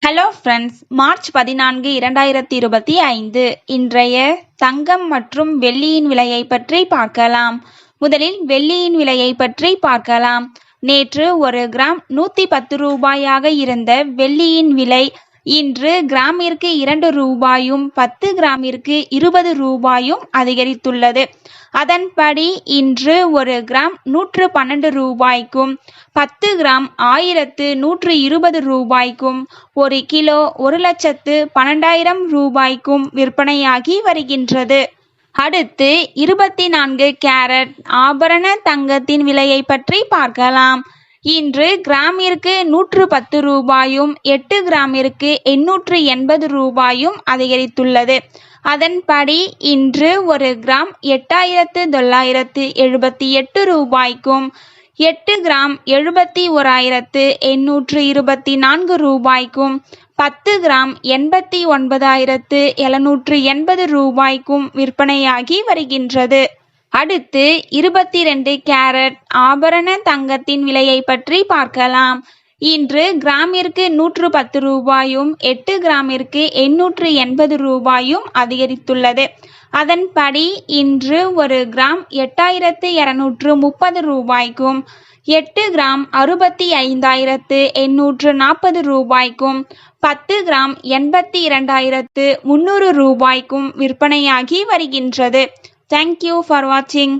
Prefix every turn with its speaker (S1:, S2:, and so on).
S1: Hello friends, March 14, 2025 இன்றைய தங்கம் மற்றும் வெள்ளியின் விலையை பற்றி பார்க்கலாம். முதலில் வெள்ளியின் விலையை பற்றி பார்க்கலாம். நேற்று ஒரு கிராம் 110 ரூபாயாக இருந்த வெள்ளியின் விலை இன்று கிராமிற்கு 2 ரூபாயும் 10 கிராமிற்கு 20 ரூபாயும் அதிகரித்துள்ளது. அதன்படி இன்று ஒரு கிராம் 112 ரூபாய்க்கும் 10 கிராம் 1120 ரூபாய்க்கும் 1 கிலோ 1,12,000 ரூபாய்க்கும் விற்பனையாகி வருகின்றது. அடுத்து 24 கேரட் ஆபரண தங்கத்தின் விலையை பற்றி பார்க்கலாம். இன்று கிராமிற்கு 110 ரூபாயும் 8 கிராமிற்கு 880 ரூபாயும் அதிகரித்துள்ளது. அதன்படி இன்று ஒரு கிராம் 8,978 ரூபாய்க்கும் 8 கிராம் 71,824 ரூபாய்க்கும் 10 கிராம் 89,780 ரூபாய்க்கும் விற்பனையாகி வருகின்றது. அடுத்து 22 கேரட் ஆபரண தங்கத்தின் விலையை பற்றி பார்க்கலாம். இன்று கிராமிற்கு 110 ரூபாயும் 8 கிராமிற்கு 880 ரூபாயும் அதிகரித்துள்ளது. அதன்படி இன்று ஒரு கிராம் 8,230 ரூபாய்க்கும் 8 கிராம் 65,840 ரூபாய்க்கும் 10 கிராம் 82,300 ரூபாய்க்கும் விற்பனையாகி வருகின்றது. Thank you for watching.